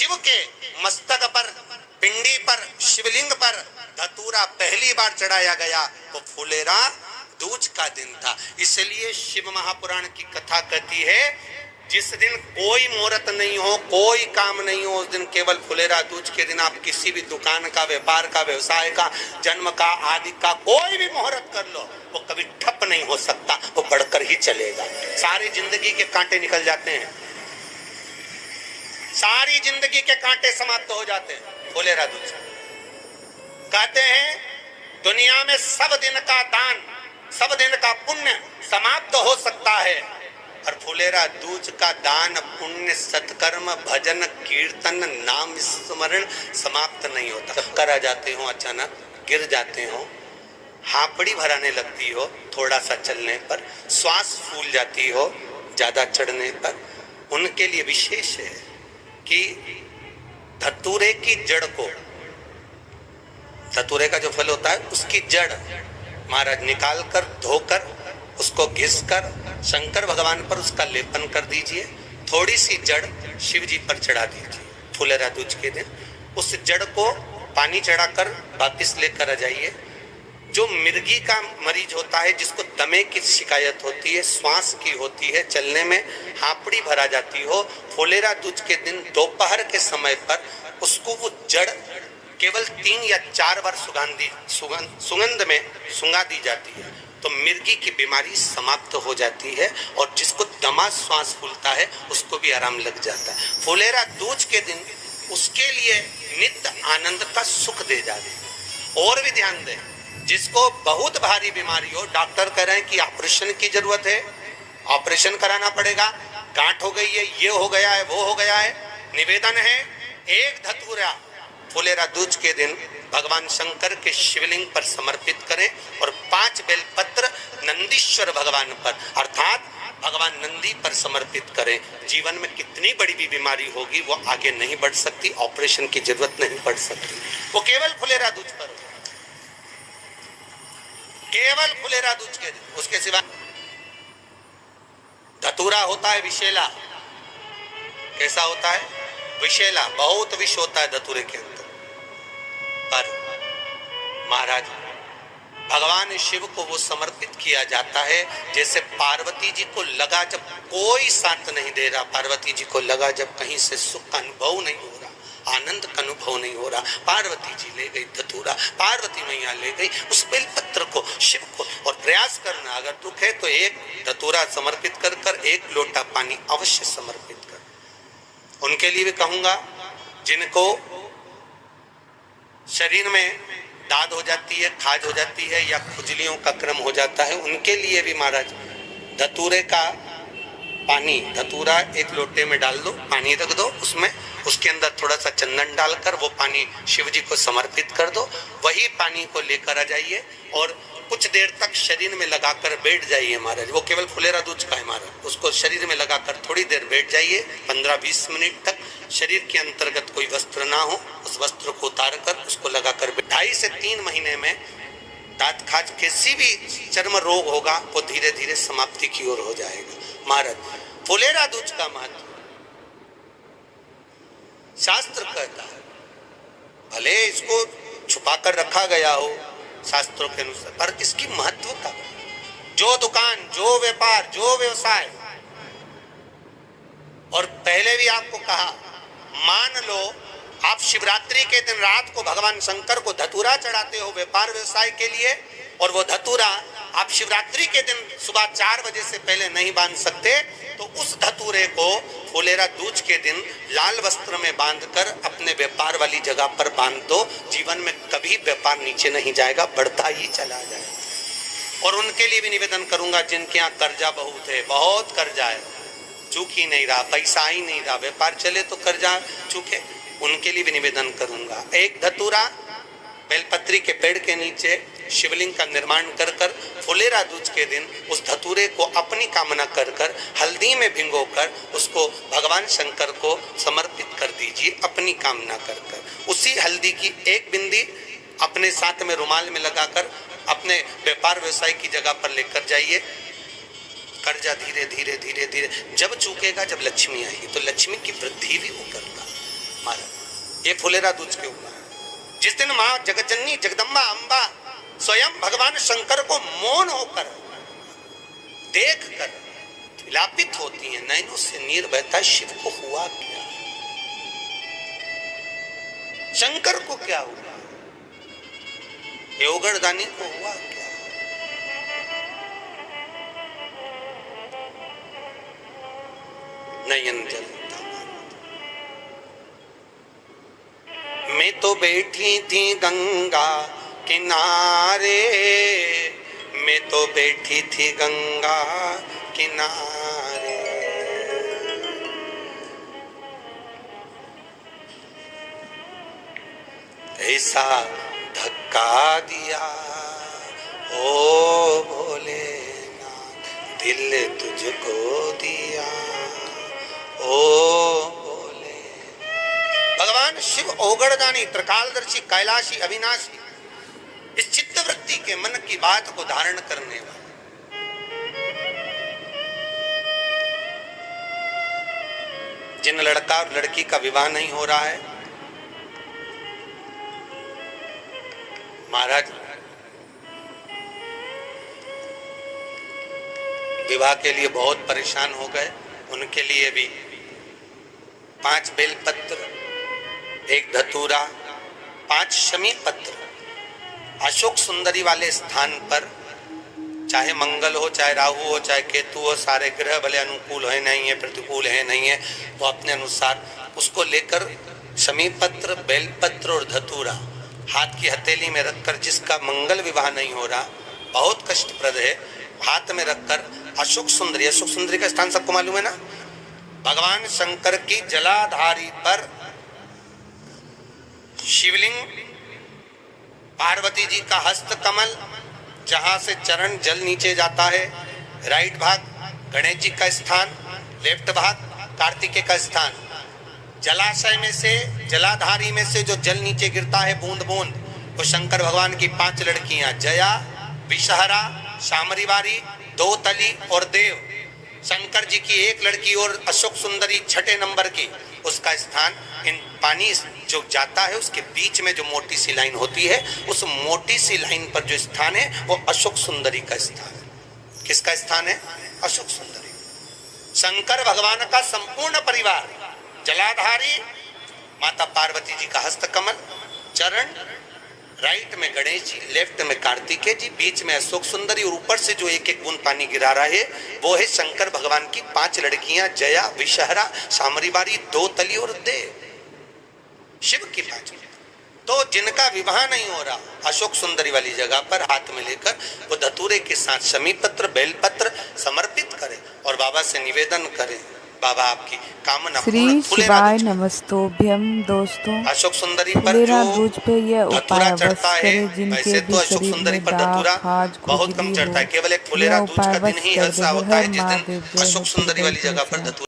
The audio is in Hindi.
शिव के मस्तक पर, पिंडी पर, शिवलिंग पर धतूरा पहली बार चढ़ाया गया तो फुलेरा दूज का दिन था। इसलिए शिव महापुराण की कथा कहती है जिस दिन कोई मुहूर्त नहीं हो, कोई काम नहीं हो, उस दिन केवल फुलेरा दूज के दिन आप किसी भी दुकान का, व्यापार का, व्यवसाय का, जन्म का, आदि का कोई भी मुहूर्त कर लो, वो कभी ठप नहीं हो सकता, वो बढ़कर ही चलेगा। सारी जिंदगी के कांटे निकल जाते हैं, सारी जिंदगी के कांटे समाप्त हो जाते हैं फुलेरा दूज। कहते हैं दुनिया में सब दिन का दान, सब दिन का पुण्य समाप्त हो सकता है, और फुलेरा दूज का दान, पुण्य, सत्कर्म, भजन, कीर्तन, नाम स्मरण समाप्त नहीं होता। चक्कर आ जाते हो, अचानक गिर जाते हो, हापड़ी भराने लगती हो थोड़ा सा चलने पर, श्वास फूल जाती हो ज्यादा चढ़ने पर, उनके लिए विशेष है कि धतूरे की जड़ को, धतूरे का जो फल होता है उसकी जड़ महाराज निकाल कर, धोकर, उसको घिस कर शंकर भगवान पर उसका लेपन कर दीजिए। थोड़ी सी जड़ शिव जी पर चढ़ा दीजिए फुलेरा दूज के दिन। उस जड़ को पानी चढ़ाकर वापिस लेकर आ जाइए। जो मिर्गी का मरीज होता है, जिसको दमे की शिकायत होती है, श्वास की होती है, चलने में हापड़ी भरा जाती हो, फुलेरा दूज के दिन दोपहर के समय पर उसको वो जड़ केवल 3 या 4 बार सुगंध में सुंगा दी जाती है तो मिर्गी की बीमारी समाप्त हो जाती है, और जिसको दमा श्वास फूलता है उसको भी आराम लग जाता है। फुलेरा दूज के दिन उसके लिए नित्य आनंद का सुख दे जाते। और भी ध्यान दें, जिसको बहुत भारी बीमारी हो, डॉक्टर कह रहे हैं कि ऑपरेशन की जरूरत है, ऑपरेशन कराना पड़ेगा, गांठ हो गई है, ये हो गया है, वो हो गया है, निवेदन है एक धतूरा फुलेरा दूज के दिन भगवान शंकर के शिवलिंग पर समर्पित करें, और 5 बेलपत्र नंदीश्वर भगवान पर अर्थात भगवान नंदी पर समर्पित करें। जीवन में कितनी बड़ी भी बीमारी होगी वो आगे नहीं बढ़ सकती, ऑपरेशन की जरूरत नहीं पड़ सकती, वो केवल फुलेरा दूज पर, केवल फुलेरा दूज के दिन। उसके सिवा धतूरा होता है विषैला। कैसा होता है? विषैला, बहुत विष होता है धतूरे के अंदर। पर महाराज भगवान शिव को वो समर्पित किया जाता है जैसे पार्वती जी को लगा, जब कोई साथ नहीं दे रहा, पार्वती जी को लगा जब कहीं से सुख का अनुभव नहीं हो रहा, आनंद का अनुभव नहीं हो रहा, पार्वती जी ले गई धतूरा, पार्वती मैया ले गई उस बेलपत्र को शिव को। और प्रयास करना, अगर दुख है तो एक धतूरा समर्पित कर कर 1 लोटा पानी अवश्य समर्पित कर। उनके लिए भी कहूंगा जिनको शरीर में दाद हो जाती है, खाज हो जाती है, या खुजलियों का क्रम हो जाता है, उनके लिए भी महाराज धतूरे का पानी, धतूरा 1 लोटे में डाल दो, पानी रख दो उसमें, उसके अंदर थोड़ा सा चंदन डालकर वो पानी शिव जी को समर्पित कर दो। वही पानी को लेकर आ जाइए और कुछ देर तक शरीर में लगाकर बैठ जाइए महाराज। वो केवल फुलेरा दूज का है महाराज, उसको शरीर में लगाकर थोड़ी देर बैठ जाइए, 15-20 मिनट तक। शरीर के अंतर्गत कोई वस्त्र ना हो, उस वस्त्र को उतार कर उसको लगाकर 2.5 से 3 महीने में दांत खाज, किसी भी चर्म रोग होगा वो धीरे धीरे समाप्ति की ओर हो जाएगा। महाराज फुलेरा दूज का महत्व शास्त्र कहता है, भले इसको छुपा कर रखा गया हो शास्त्रों के अनुसार, पर इसकी महत्वता, जो दुकान, जो व्यापार, जो व्यवसाय, और पहले भी आपको कहा, मान लो आप शिवरात्रि के दिन रात को भगवान शंकर को धतूरा चढ़ाते हो व्यापार व्यवसाय के लिए, और वो धतूरा आप शिवरात्रि के दिन सुबह 4 बजे से पहले नहीं बांध सकते, तो उस धतूरे को फुलेरा दूज के दिन लाल वस्त्र में बांधकर अपने व्यापार वाली जगह पर बांध दो। जीवन में कभी व्यापार नीचे नहीं जाएगा, बढ़ता ही चला जाएगा। और उनके लिए भी निवेदन करूंगा जिनके यहाँ कर्जा बहुत है, बहुत कर्जा है, चूक ही नहीं रहा, पैसा ही नहीं रहा, व्यापार चले तो कर्जा चूके, उनके लिए भी निवेदन करूंगा। एक धतूरा बेलपत्री के पेड़ के नीचे शिवलिंग का निर्माण कर कर फुलेरा दूज के दिन उस धतूरे को अपनी कामना कर कर हल्दी में भिगोकर उसको भगवान शंकर को समर्पित कर दीजिए अपनी कामना कर कर। उसी हल्दी की 1 बिंदी अपने साथ में रुमाल में लगाकर अपने व्यापार व्यवसाय की जगह पर लेकर जाइए। कर्जा धीरे धीरे धीरे धीरे जब चूकेगा, जब लक्ष्मी आएगी तो लक्ष्मी की वृद्धि भी वो करता। महाराज ये फुलेरा दूज के ऊपर जिस दिन माँ जगतजननी जगदम्बा अम्बा स्वयं भगवान शंकर को मौन होकर देख कर विलापित होती हैं, नैनों से नीर बहता है, शिव को हुआ क्या, शंकर को क्या हुआ, योगड़दानी को हुआ क्या। नयन जलता मैं तो बैठी थी गंगा किनारे, मैं तो बैठी थी गंगा किनारे, ऐसा धक्का दिया ओ भोलेनाथ, दिल तुझको दिया ओ भोले। भगवान शिव ओगड़दानी, त्रिकालदर्शी, कैलाशी, अविनाशी, इस चित्तवृत्ति के मन की बात को धारण करने वाले, जिन लड़का और लड़की का विवाह नहीं हो रहा है, महाराज विवाह के लिए बहुत परेशान हो गए, उनके लिए भी 5 बेलपत्र, 1 धतूरा, 5 शमी पत्र अशोक सुंदरी वाले स्थान पर, चाहे मंगल हो, चाहे राहु हो, चाहे केतु हो, सारे ग्रह भले अनुकूल है नहीं है, प्रतिकूल है नहीं है, वो अपने अनुसार उसको लेकर शमी पत्र, बेलपत्र और धतूरा हाथ की हथेली में रखकर, जिसका मंगल विवाह नहीं हो रहा, बहुत कष्टप्रद है, हाथ में रखकर अशोक सुंदरी, अशोक सुंदरी का स्थान सबको मालूम है ना, भगवान शंकर की जलाधारी पर शिवलिंग, पार्वती जी का हस्त कमल, जहां से चरण जल नीचे जाता है, राइट भाग गणेश जी का स्थान, लेफ्ट भाग कार्तिकेय का स्थान, जलाशय में से, जलाधारी में से जो जल नीचे गिरता है बूंद बूंद, वो शंकर भगवान की 5 लड़कियां, जया, विषहरा, शामरीवारी, दोतली और देव, शंकर जी की 1 लड़की और अशोक सुंदरी 6 नंबर की, उसका स्थान, इन पानी जो जाता है उसके बीच में जो मोटी सी लाइन होती है, उस मोटी सी लाइन पर जो स्थान है वो अशोक सुंदरी का स्थान है। किसका स्थान है? अशोक सुंदरी। शंकर भगवान का संपूर्ण परिवार, जलाधारी माता पार्वती जी का हस्तकमल, चरण, राइट में गणेश जी, लेफ्ट में कार्तिकेय जी, बीच में अशोक सुंदरी, और ऊपर से जो 1-1 बूंद पानी गिरा रहा है वो है शंकर भगवान की 5 लड़कियां, जया, विषहरा, शामरीवारी, दोतली और देव, शिव की 5। तो जिनका विवाह नहीं हो रहा, अशोक सुंदरी वाली जगह पर हाथ में लेकर वो धतूरे के साथ शमी पत्र, बेलपत्र समर्पित करें और बाबा से निवेदन करें, बाबा आपकी कामना श्री शिवाय नमस्तोभ्यम। दोस्तों, अशोक सुंदरी पर फुलेरा जो दूज पे यह उपाय चढ़ता है, वैसे तो अशोक सुंदरी पर धतूरा बहुत कम चढ़ता है, केवल एक फुलेरा दूज का दिन ही ऐसा होता है जिस दिन अशोक सुंदरी वाली जगह पर धतूरा